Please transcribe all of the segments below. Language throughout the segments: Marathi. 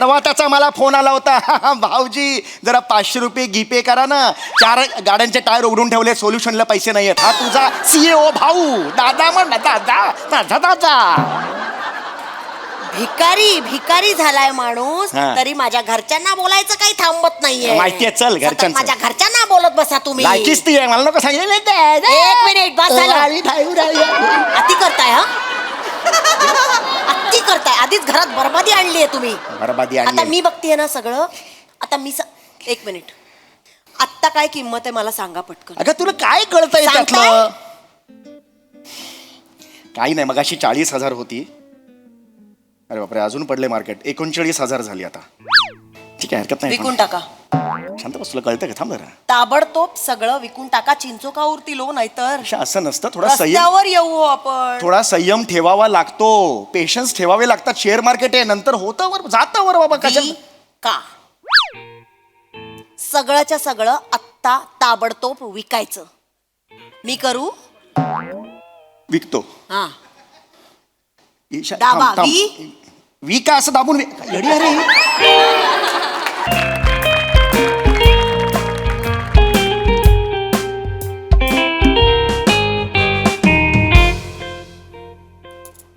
परवा त्याचा मला फोन आला होता भाऊजी जरा 500 रुपये जीपे करा ना, 4 गाड्यांचे टायर उघडून ठेवले, सोल्युशनला पैसे नाही आहेत. हा तुझा CEO भाऊ, दादा म्हण ना, दादा माझा दादा. भिकारी भिकारी झालाय माणूस, तरी माझ्या घरच्यांना बोलायचं काही थांबत नाहीये. माहितीये, चल घरच्यांचं. माझ्या घरच्यांना बोलत बसा तुम्ही. लायकीच ती आहे, मला नको सांगितलं. एक मिनिट बस झालं. अति करताय हा, अति करताय. आधीच घरात बरबादी आणली आहे तुम्ही. बरबादी आता आणली. मी बघतीये ना सगळं. आता मी एक मिनिट, आत्ता काय किंमत आहे मला सांगा पटकन. अगं तुला काय कळतंय सांगताय? त्यातलं? काही नाही, मगाशी 40,000 होती. अरे बापरे, अजून पडले मार्केट. 39,000 झाली आता. ठीक आहे, हरकत नाही. विकून टाका. शांत बस, तुला कळतं का? थांब जरा. ताबडतोब सगळं विकून टाका. चिंचोका उरतील हो, नाहीतर असं नसतं. थोडा संयम, रस्त्यावर येऊ आपण. थोडा संयम ठेवावा लागतो. पेशन्स ठेवावे लागतात. शेअर मार्केट आहे, नंतर होतं वर जातं वर बाबा. कशा का सगळंच्या सगळं आत्ता ताबडतोब विकायचं. मी करू? विकतो. हा, ईशा, दाबा. थांब, थांब. विका असं दाबून येडी अरे.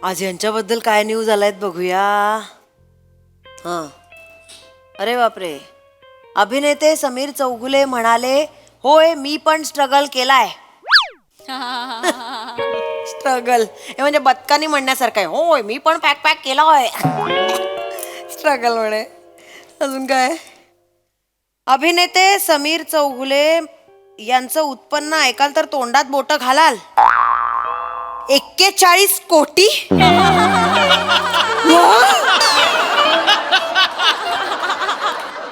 आज यांच्याबद्दल काय न्यूज आलायत बघूया. हा, अरे बापरे. अभिनेते समीर चौगुले म्हणाले, होय मी पण स्ट्रगल केलाय. स्ट्रगल हे म्हणजे बदकानी म्हणण्यासारखं आहे. होय मी पण पॅक केला होय. स्ट्रगल म्हणे. अजून काय. अभिनेते समीर चौगुले यांचं उत्पन्न ऐकाल तर तोंडात बोट घालाल. 41 कोटी.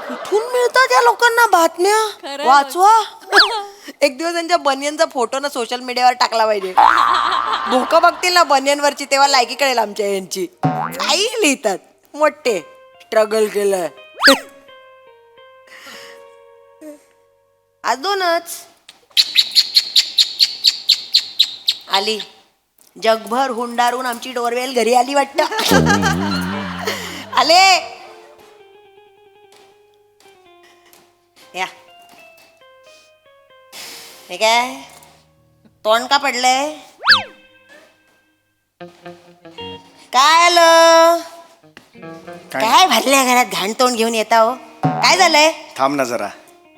कुठून मिळतात या लोकांना बातम्या? वाचवा. एक दिवस त्यांच्या बनियनचा फोटो ना सोशल मीडियावर टाकला पाहिजे. भोकं बघतील ना बनियनवरची, तेव्हा लायकी कळेल आमच्या यांची. काही लिहितात मोठे, स्ट्रगल केलं. आज 2च आली. जगभर हुंडारून आमची डोरवेल घरी आली वाटतं. आले या. हे काय तोंड का पडलंय? काय आलं? काय भरल्या घरात घाण तोंड घेऊन येता हो? काय झालंय? थांब ना जरा.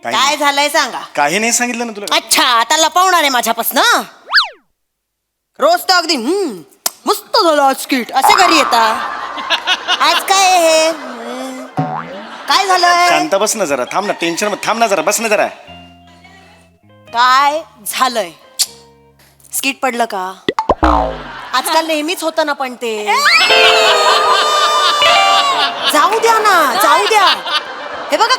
काय झालंय सांगा. काही नाही सांगितलं ना तुला. अच्छा, आता लपवणार आहे माझ्यापासून. रोज तर अगदी मस्त झालं आज स्किट असे घरी येता. आज काय हे? काय झालंय? शांत बस ना जरा. थांब ना, टेन्शन थांब ना जरा. बस ना जरा. काय झालंय? स्किट पडलं का? आजकाल नेहमीच होतं ना, पण ते जाऊ द्या ना, जाऊ द्या. हे बघा,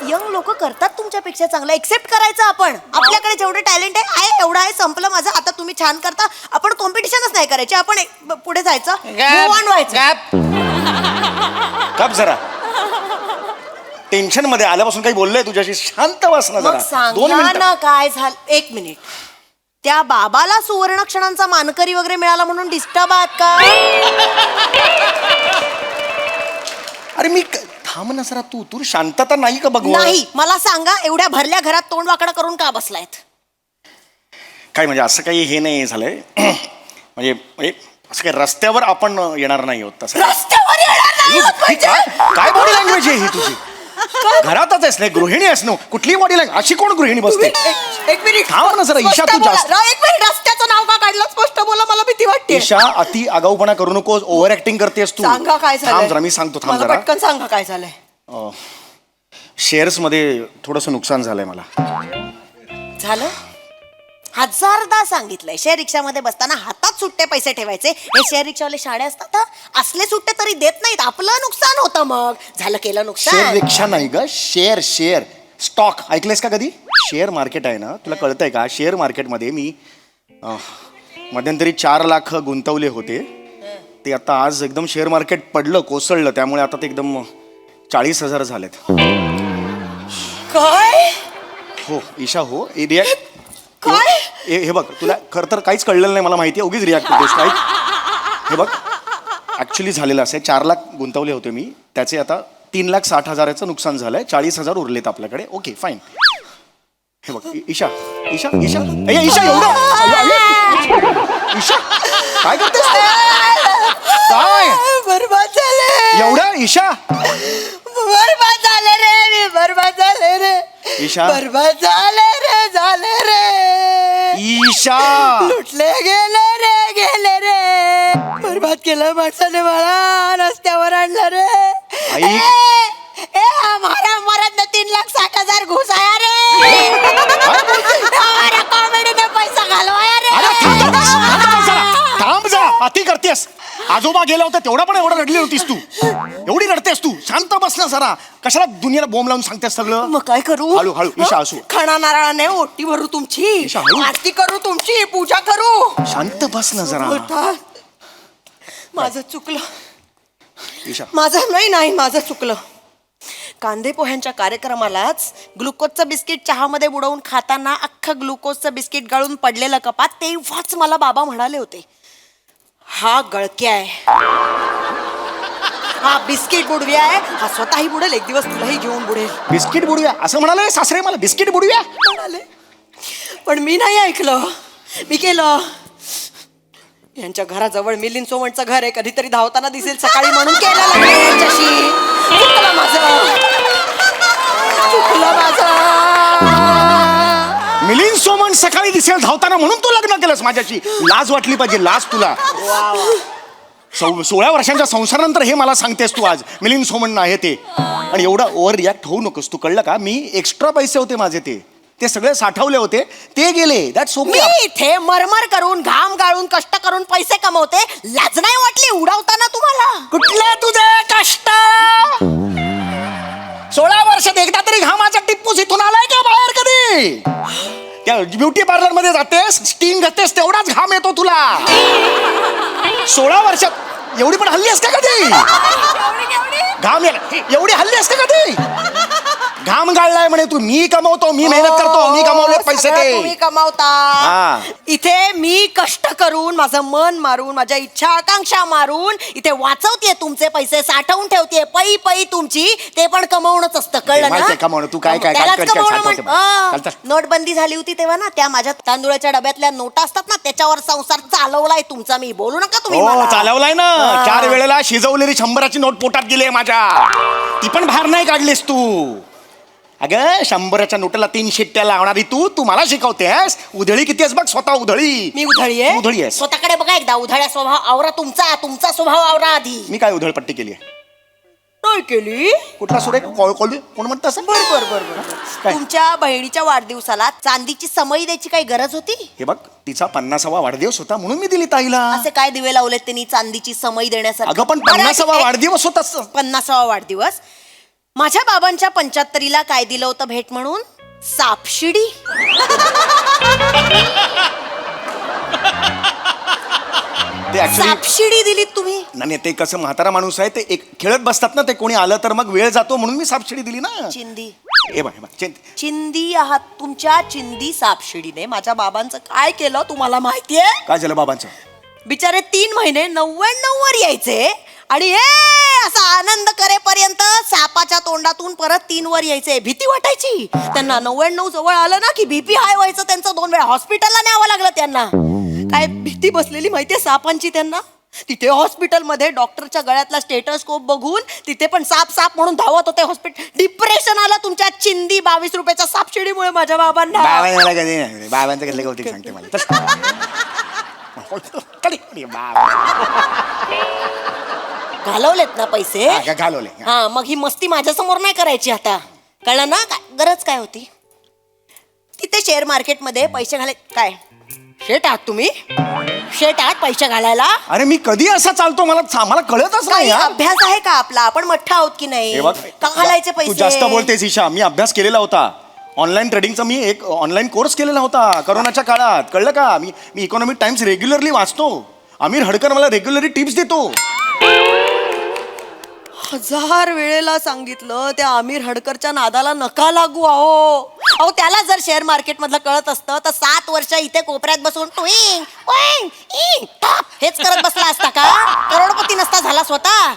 यंग लोक करतात तुमच्यापेक्षा चांगलं. एक्सेप्ट करायचं आपण. आपल्याकडे जेवढे टॅलेंट आहे एवढं आहे, संपलं माझं. आता तुम्ही छान करता, आपण कॉम्पिटिशनच नाही करायची. आपण पुढे जायचं, move on व्हायचं. गप जरा. टेन्शन मध्ये आल्यापासून काही बोललोय तुझ्याशी? शांत बस ना मग जरा. 2 सांगा मिनिटं. ना काय झालं. 1 मिनिट. त्या बाबाला सुवर्ण क्षणांचा मानकरी वगैरे मिळाला म्हणून डिस्टर्ब आहात का? अरे मी थांब ना जरा. तू शांतता नाही का बघ? नाही. मला सांगा, एवढ्या भरल्या घरात तोंड वाकडं करून का बसलायत? काय म्हणजे असं काही हे नाही झालंय. म्हणजे असं काही रस्त्यावर आपण येणार नाही होत तसं. रस्त्यावर येणार नाही होत म्हणजे? काय बॉडी लँग्वेज आहे ही तुझी? घरातच आहेस ना, गृहिणी आहेस ना. कुठली बॉडी लँग्वेज? अशी कोण गृहिणी बसते? एक मिनिट थांब ना जरा. ईशा तू जास्त. एक मिनिट. रस्त्याचं नाव का काढलं? स्पष्ट बोला, मला भीती वाटते. ईशा अति आगाऊपणा करू नकोस. ओव्हर ऍक्टिंग करतेस तू. सांगा काय झालं. थांब जरा, मी सांगतो. थांब मला जरा. पटकन सांगा काय झालंय. शेअर्स मध्ये थोडस नुकसान झालंय मला. झालं? 1000दा सांगितलंय, शेअर रिक्षामध्ये बसताना हातात सुट्टे पैसे ठेवायचे. हे शेअर रिक्षावाले शाळे असतात, असले सुट्टे तरी देत नाहीत. आपलं नुकसान होतं. मग झालं, केलं शेअर नुकसान. रिक्षा नाही ग, शेअर स्टॉक. ऐकलेस का कधी? शेअर मार्केट आहे ना, तुला कळतंय का? शेअर मार्केटमध्ये मी मध्यंतरी 4 लाख गुंतवले होते. ते आता आज एकदम शेअर मार्केट पडलं, कोसळलं. त्यामुळे आता ते एकदम 40,000 झालेत. काय? हो ईशा, हो. काय? हे बघ, तुला खरं तर काहीच कळलेलं नाही, मला माहिती आहे. उगीच रिॲक्ट करतोस. हे बघ, ॲक्च्युली झालेलं असं आहे. 4 लाख गुंतवले होते मी, त्याचे आता 3,60,000चं नुकसान झालंय, 40,000 उरलेत आपल्याकडे. Okay fine. हे बघ ईशा ईशा ईशा ईशा एवढं ईशा काय करतेस तू? काय बरबाद झाले एवढं ईशा बरबाद झाले रे मी बरबाद झाले रे ईशा बरबाद झाले रे ईशा लुटले गेले रे बरबाद केलं माणसाने मला रस्त्यावर आणलं रे आई. हमारा मरद ने 3,60,000 घुसाया रे हमारा कॉमेडी ने पैसा घालवाया रे थांब जा अति करतेस. आजोबा गेला होता तेवढा पण एवढा रडली होतीस तू. एवढी रडतेस तू. शांत बस ना जरा. कशाला दुनियाला बोंब लावून सांगतेस सगळं. मग काय करू हळू हळू ईशा असू. खणा नारळाने ओटी भरू तुमची ईशा, हळू. आरती करू तुमची पूजा करू शांत बस ना जरा. उठा. माझं चुकलं ईशा माझं चुकलं. कांदे पोह्यांच्या कार्यक्रमालाच ग्लुकोजचं बिस्किट चहामध्ये बुडवून खाताना अख्खं ग्लुकोजचं बिस्किट गळून पडलेलं कपात तेव्हाच मला बाबा म्हणाले होते हा गळक्या आहे हा बिस्किट बुडव्या आहे हा स्वतःही बुडेल एक दिवस तुलाही घेऊन बुडेल बिस्किट बुडूया असं म्हणाले सासरे मला. बिस्किट बुडूया म्हणाले पण मी नाही ऐकलं. मी केलं. यांच्या घराजवळ मिलिंद सोमणचं घर आहे कधीतरी धावताना दिसेल सकाळी म्हणून केलं लग्न यांच्याशी. चुकलं माझं. मिलिंद सोमन सकाळी दिसेल धावताना म्हणून तू लग्न केलंस माझ्याशी. लाज वाटली पाहिजे लाज तुला. 16 वर्षांच्या संसारानंतर हे मला सांगतेस तू आज मिलिंद सोमन आहे ते. आणि एवढा ओव्हर रिॲक्ट होऊ नकोस तू कळलं का. मी एक्स्ट्रा पैसे होते माझे ते सगळे साठवले होते ते गेले. That's okay. मी इथे मरमर करून घाम गाळून कष्ट करून पैसे कमवते लाज नाही वाटली उडवताना तुम्हाला. कुठले तुझे कष्ट. 16 वर्षात एकदा तरी घामाचा टिप्पूस इथून आलाय का बाहेर कधी. त्या ब्युटी पार्लर मध्ये जातेस स्टिंग घेतेस तेवढाच घाम येतो तुला. 16 वर्षात एवढी पण हल्ली असते कधी. घाम एवढी हल्ली असते कधी. घाम गाळलाय म्हणे तू. मी कमवतो मी मेहनत करतो मी कमवले पैसे ते तुम्ही कमावता. इथे मी कष्ट करून माझं मन मारून माझ्या इच्छा आकांक्षा मारून इथे वाचवतेय तुमचे पैसे साठवून ठेवतेय पै पै तुमची ते पण कमवणंच असतं कळलं ना. कमवणं तू काय काय त्यालाच काय कमवणं नोटबंदी झाली होती तेव्हा ना त्या माझ्या तांदुळाच्या डब्यातल्या नोटा असतात ना त्याच्यावर संसार चालवलाय तुमचा मी. बोलू नका तुम्ही मला. चालवलाय ना. 4 वेळेला शिजवलेली 100ची नोट पोटात गेली माझ्या. ती पण बाहेर नाही काढलीस तू. अगं 100च्या नोटाला 3 शिट्ट्या लावणारी तू मला शिकवतेस. उधळी किती आहेस बघ स्वतः. उधळी मी उधळी आहे. आहेस. स्वतःकडे बघा एकदा. उधळ्या स्वभाव आवरा तुमचा स्वभाव आवरा आधी. मी काय उधळपट्टी केली आहे. नाही केली. कुठला सुरे कोण म्हणतं असं. बरोबर काय? तुमच्या बहिणीच्या वाढदिवसाला चांदीची समई द्यायची काही गरज होती. हे बघ तिचा 50वा वाढदिवस होता म्हणून मी दिली ताईला. असे काय दिवे लावलेत त्यांनी चांदीची समई देण्यासाठी. अगं पण 50वा वाढदिवस होता. 50वा वाढदिवस. माझ्या बाबांच्या 75ला काय दिलं होतं भेट म्हणून. सापशिडी. ते ऍक्च्युली सापशिडी दिलीत तुम्ही. नाही ते कसं म्हातारा माणूस आहे ते एक खेळत बसतात ना ते कोणी आलं तर मग वेळ जातो म्हणून मी सापशिडी दिली ना. चिंदी हे बघ चिंदी आहात. तुमच्या चिंदी सापशिडीने माझ्या बाबांचं काय केलं तुम्हाला माहितीये. काय झालं बाबांचं. बिचारे 3 महिने 99 वर यायचे आणि असा आनंद करेपर्यंत सापाच्या तोंडातून परत 3 वर यायचे. भीती वाटायची त्यांना. 99 जवळ आलं ना की बीपी हाय व्हायचं त्यांचं. 2 वेळा हॉस्पिटलला न्यावं लागलं त्यांना. काय भीती बसलेली माहितीये सापांची त्यांना. तिथे हॉस्पिटलमध्ये डॉक्टरच्या गळ्यातला स्टेटोस्कोप बघून तिथे पण साप म्हणून धावत होते हॉस्पिटल. डिप्रेशन आलं तुमच्या चिंदी 22 रुपयाच्या सापशिडीमुळे माझ्या बाबांना. बाबांचं कसलं कौतिक सांगते मला. घालवलेत ना पैसे. घालवले. हा मग ही मस्ती माझ्या समोर नाही करायची आता कळलं ना. गरज काय होती. तिथे शेअर मार्केटमध्ये पैसे घाले. काय शेट आहात तुम्ही. शेट आहात पैसे घालायला. अरे मी कधी असा चालतो मला कळतच नाही. अभ्यास आहे का आपला. आपण मठ्ठ आहोत की नाही. का घालायचे पैसे. तू जास्त बोलतेस ईशा. मी अभ्यास केलेला होता. ऑनलाईन ट्रेडिंगचा मी एक ऑनलाईन कोर्स केलेला होता करोनाच्या काळात. कळलं का. मी इकॉनॉमिक टाइम्स रेग्युलरली वाचतो. आमिर हडकर मला रेग्युलरली टिप्स देतो. 1000 वेळेला सांगितलं त्या आमिर हडकरच्या नादाला नका लागू. अहो त्याला जर शेअर मार्केट मधलं कळत असतं तर 7 वर्ष इथे कोपऱ्यात बसून हेच करत बसला असता का. करोडपती नसता झाला स्वतः.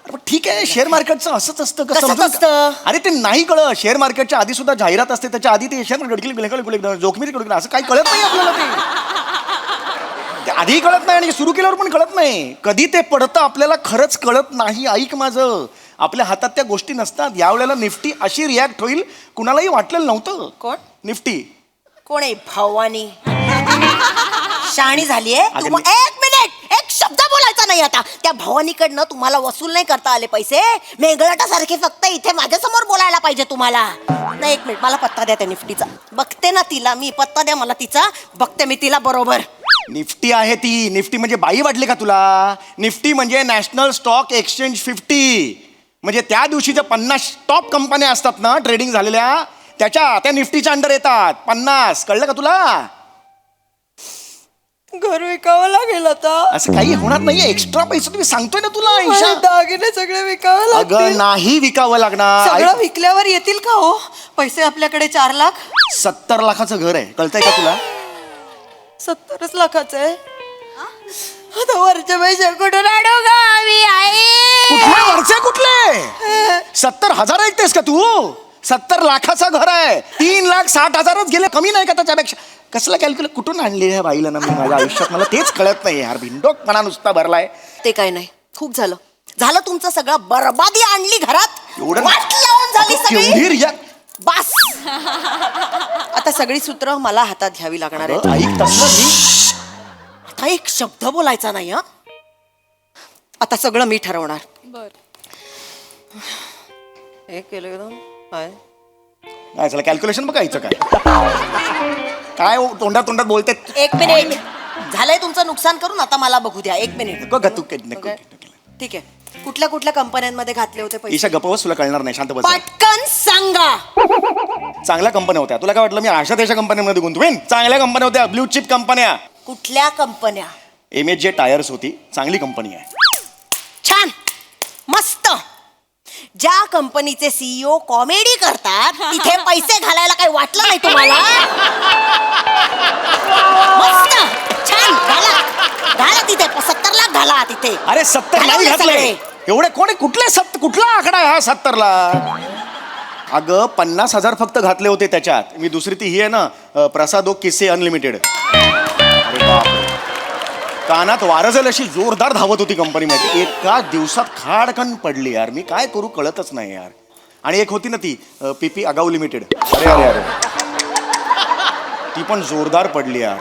पण ठीक आहे, शेअर मार्केटचं असंच असतं का? कसंच समजून असतं? अरे ते नाही कळत. शेअर मार्केटच्या आधी सुद्धा जाहिरात असते, त्याच्या आधी ते शेअर मार्केट जोखमीच असं काही कळत नाही आपल्याला. ते आधी कळत नाही आणि सुरू केल्यावर पण कळत नाही. कधी ते पडतं आपल्याला खरंच कळत नाही. ऐक माझं, आपल्या हातात त्या गोष्टी नसतात. यावेळेला निफ्टी अशी रिॲक्ट होईल कुणालाही वाटलेलं नव्हतं. कोण निफ्टी कोण आहे? भवानी शाणी झालीये. अगं एक मिनिट, एक शब्द बोलायचा नाही आता. त्या भवानीकडनं तुम्हाला वसूल नाही करता आले पैसे. मेंगळटासारखे फक्त इथे माझ्या समोर बोलायला पाहिजे तुम्हाला. नाही, एक मिनिट, मला पत्ता द्या त्या निफ्टीचा. बघते ना तिला मी. पत्ता द्या मला तिचा, बघते मी तिला बरोबर. निफ्टी आहे ती. निफ्टी म्हणजे बाई वाटली का तुला? निफ्टी म्हणजे नॅशनल स्टॉक एक्सचेंज 50. म्हणजे त्या दिवशी ज्या 50 टॉप कंपन्या असतात ना ट्रेडिंग झालेल्या, त्या निफ्टीच्या अंडर येतात. 50, कळलं का तुला? घर विकावं लागेल आता. असं काही होणार नाहीये. एक्स्ट्रा पैसे तुम्ही सांगतोय ना तुला आयुष्या. दागिने सगळे विकावे अगं नाही विकावं लागणार. सगळं विकल्यावर येतील का हो पैसे? आपल्याकडे 4 लाख. 70 लाखाचं घर आहे, कळतंय का तुला? 70 लाखाचं आहे. आता वरचे पैसे कुठून आणू गा मी? कुठले वरचे कुठले? 70,000 ऐकतेस का तू? 70 लाखाचं घर आहे. 3,60,000च गेले. कमी नाही का त्याच्यापेक्षा? कसलं कॅल्क्युलेट कुठून आणली ह्या बाईला ना मी माझ्या आयुष्यात? मला तेच कळत नाही यार. भिंडोकपणा नुसता भरलाय. ते काय नाही, खूप झालं. झालं तुमचं सगळं. बरबादी आणली घरात. एवढं वाट लावून झाली केवढी सगळी. रिया- बस. आता सगळी सूत्र मला हातात घ्यावी लागणार अगं, आहे. ऐक तसलं मी. आता एक शब्द बोलायचा नाही. हा, आता सगळं मी ठरवणार. बर. एक केलं एकदम काय? काय चला कॅल्क्युलेशन बघायचं काय? काय हो, तोंडात बोलते. एक मिनिट. झालंय तुमचं नुकसान करून. आता मला बघू द्या. एक मिनिट. नको ग तू नको. ठीक आहे. कुठल्या कुठल्या कंपन्यांमध्ये घातले होते पैसे? ईशा गप्पा बस, तुला कळणार नाही. शांत बस. पटकन सांगा. चांगल्या कंपन्या होत्या. तुला काय वाटलं मी अशा त्याच्या कंपन्यांमध्ये गुंतवेन? चांगल्या कंपन्या होत्या, ब्ल्यू चिप कंपन्या. कुठल्या कंपन्या? MHJ टायर्स होती, चांगली कंपनी आहे. छान, मस्त. ज्या कंपनीचे CEO कॉमेडी करतात तिथे पैसे घालायला काही वाटलं नाही तुम्हाला? मस्त, छान. घाला तिथे. 70 लाख घाला तिथे. अरे 70 नाही घालवले घातले. सगळे. एवढे कोणी कुठला आकडा आहे हा 70 ला? अगं 50,000 फक्त घातले होते त्याच्यात. मी दुसरी ती ही आहे ना, प्रसादो किस्से अनलिमिटेड. अरे बापरे, कानात वारं जाईल अशी जोरदार धावत होती कंपनी मध्ये. एका दिवसात खाडकन पडली यार. मी काय करू कळतच नाही यार. आणि एक होती ना ती PP अगाऊ लिमिटेड. अरे अरे अरे, ती पण जोरदार पडली यार.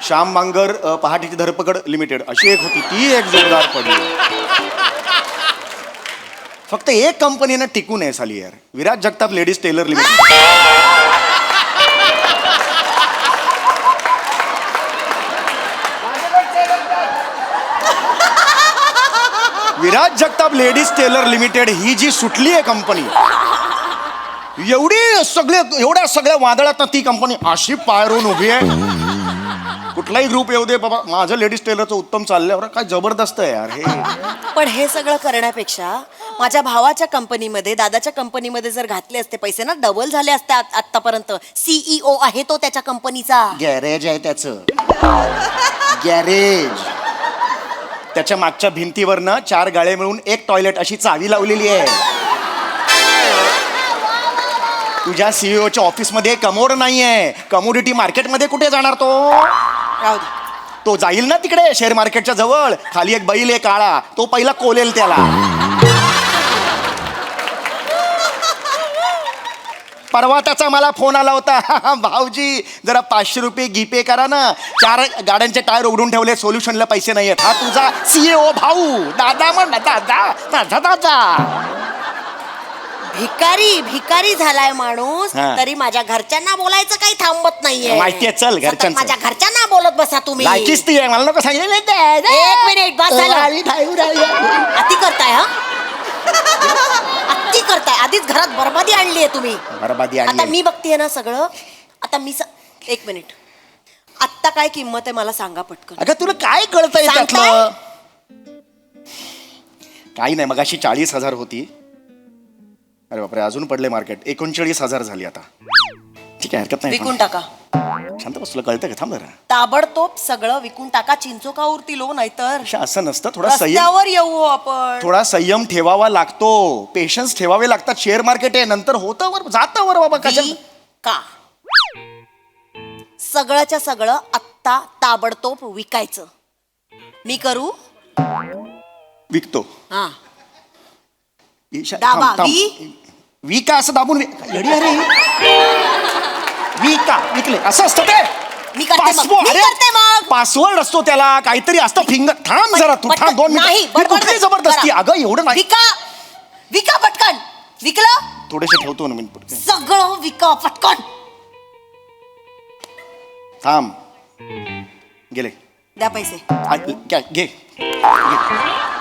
श्याम बांगर पहाटेची धरपकड लिमिटेड अशी एक होती, ती एक जोरदार पडली. फक्त एक कंपनीनं टिकून आहे साली यार, Viraj Jagtap ladies tailor limited. Viraj Jagtap ladies tailor limited ही जी सुटली आहे कंपनी, एवढ्या सगळ्या वादळात ती कंपनी अशी पायरून उभी आहे. कुठलाही ग्रुप येऊ दे बाबा, माझं लेडीज टेलरचं उत्तम चाललंय. काय जबरदस्त आहे यार हे. पण हे सगळं करण्यापेक्षा माझ्या भावाच्या कंपनीमध्ये, दादाच्या कंपनीमध्ये जर घातले असते पैसे ना, डबल झाले असते आतापर्यंत. CEO आहे तो त्याच्या कंपनीचा. गॅरेज आहे त्याचं, गॅरेज. त्याच्या मागच्या भिंतीवर ना 4 गाळे मिळून एक टॉयलेट अशी चावी लावलेली आहे. तुझ्या CEOच्या ऑफिसमध्ये कमोड नाहीये. कमोडिटी मार्केटमध्ये कुठे जाणार तो? राहू दे. तो जाईल ना तिकडे शेअर मार्केटच्या जवळ. खाली एक बैल आहे काळा, तो पहिला कोलेल त्याला. परवा त्याचा मला फोन आला होता, भाऊजी जरा 500 रुपये GPay करा ना, 4 गाड्यांचे टायर उघडून ठेवले, सोल्युशनला पैसे नाहीयेत. हा तुझा CEO भाऊ. दादा म्हण, दादा माझा दादा. भिकारी झालाय माणूस. हा. तरी माझ्या घरच्यांना बोलायचं काही थांबत नाहीये. माहितीये, चल सतत घरच्यांचं. माझ्या घरच्यांना बोलत बसा तुम्ही. लायकीच ती आहे, मला नको सांगितलं. एक मिनिट, बस झालं. अति करताय. हा, अति करताय. आधीच घरात बरबादी आणली आहे तुम्ही. बरबादी आता आणली. मी बघतीये ना सगळं. आता एक मिनिट, आत्ता काय किंमत आहे मला सांगा पटकन. अगं तुला काय कळतंय सांगताय? त्यातलं? काही नाही, मगाशी 40,000 होती. अरे बापरे, अजून पडले मार्केट. 39,000 झाली आता. ठीक आहे, हरकत नाही. विकून टाका. शांत बस, तुला कळतं का? थांब जरा. ताबडतोब सगळं विकून टाका, चिंचोका उरतील हो, नाहीतर असं नसतं. थोडा संयम, रस्त्यावर येऊ हो आपण. थोडा संयम ठेवावा लागतो. पेशन्स ठेवावे लागतात. शेअर मार्केट आहे, नंतर होतं वर जातं वर बाबा. कशा का सगळंच्या सगळं आत्ता ताबडतोब विकायचं. मी करू? विकतो. हा ईशा, दाबा, थांब, थांब. विका असं दाबून येडी अरे. विका, विकले असं असतं ते. मी करते मग, पासवर्ड, मी अरे, करते मग. पासवर्ड असतो त्याला, काहीतरी असतं. फिंगर, थांब जरा तू, थांब 2 नाही, मिनिट. बडबड कुठली नाही. जबरदस्ती करा. अगं, एवढं नाही. विका, विका पटकन. विकलं थोडेसे ठेवतो ना मी पुढे. सगळं विका पटकन. थांब, गेले. द्या पैसे. घे.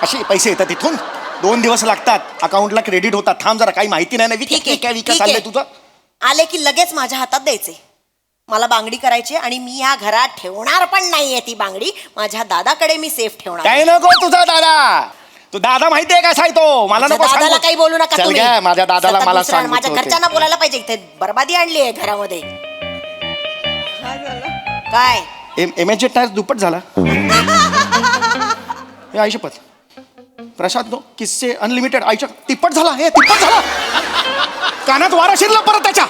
असे पैसे येतात तिथून. 2 दिवस लागतात, अकाउंटला क्रेडिट होतात. थांब जरा, काही माहिती नाही ना. ठीक आहे, विका विका ठीक चाललंय आहे. तुझं. आले की लगेच माझ्या हातात द्यायचे. मला बांगडी करायची आणि मी ह्या घरात ठेवणार पण नाहीये ती बांगडी. माझ्या दादाकडे मी सेफ ठेवणार. काय नको तुझा दादा. तू दादा माहितीये कसा आहे तो? मला माझ्या नको दादाला सांगू. काही बोलू नका चल तुम्ही. काय, माझ्या दादाला सतत मला दुसऱ्या- सांगू. माझ्या घरच्यांना बोलायला पाहिजे. इथे बरबादी आणली आहे घरामध्ये. काय एमएच टायर दुप्पट झाला. हे आई शपथ. प्रशांत किस्से अनलिमिटेड आईच्या तिप्पट झाला. हे तिप्पट झाला. कानात वारा शिरला परत त्याच्या.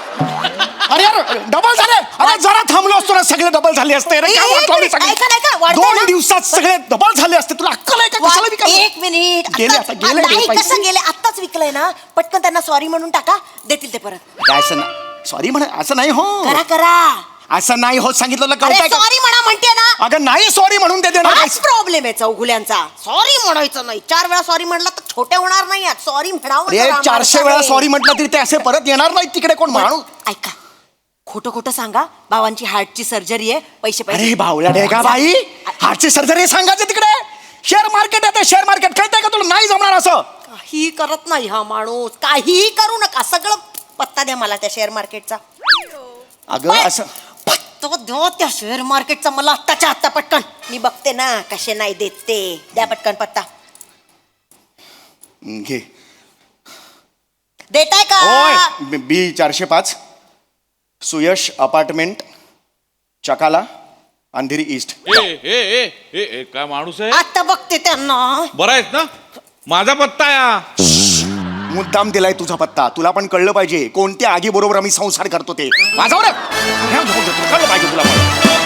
अरे यार, डबल झाले. अरे जरा थांबलो असतो ना, सगळे डबल झाले असते. रे, काय वाट लावली सगळी? ऐका, ऐका, वाढतंय 2 ना? दिवसात सगळे डबल झाले असते. तुला अक्कल आहे का? कशाला विकायला? एक मिनिट. गेले आत्ताच- आता, गेले नाही, पैसे. कसं गेले? आत्ताच विकलंय ना, पटकन त्यांना सॉरी म्हणून टाका, देतील ते परत. काय असं सॉरी म्हणा, असं नाही हो. करा करा. असं नाही होत, सांगितलं अरे कळतंय का? सॉरी म्हणा म्हणते ना. अगं नाही, सॉरी म्हणून ते देणार. हाच प्रॉब्लेम आहे चौघुल्यांचा. सॉरी म्हणायचं नाही. 4 वेळा सॉरी म्हटलं तर छोटे होणार नाही. सॉरी म्हणावं अरे जरा 400 वेळा माणसाने. सॉरी म्हटलं तरी ते असे परत येणार नाही तिकडे. कोण माणूस? ऐका, खोटं खोटं सांगा. बाबांची हार्टची सर्जरी आहे, पैसे पैसे. अरे भावल्या डे का बाई, हार्टची सर्जरी सांगायचं तिकडे. शेअर मार्केट आहे ते, शेअर मार्केट. कळतंय का तुला? नाही जमणार असं. काही करत नाही हा माणूस. काहीही करू नका. सगळं पत्ता द्या मला त्या शेअर मार्केटचा. अगं असं पत्ता द्या त्या शेअर मार्केटचा मला आत्ताच्या आत्ता पटकन. मी बघते ना कसे नाही देत ते. द्या पटकन पत्ता. घे. देताय का? होय. बी 405 सुयश अपार्टमेंट, चकाला, अंधेरी ईस्ट. ए ए ए ए ए काय माणूस आहे? आता बघते त्यांना. बरा आहेस ना? माझा पत्ता या. मुद्दाम दिलाय तुझा पत्ता. तुला पण कळलं पाहिजे कोणत्या आगी बरोबर आम्ही संसार करतो ते. माझा कळलं पाहिजे तुला पण.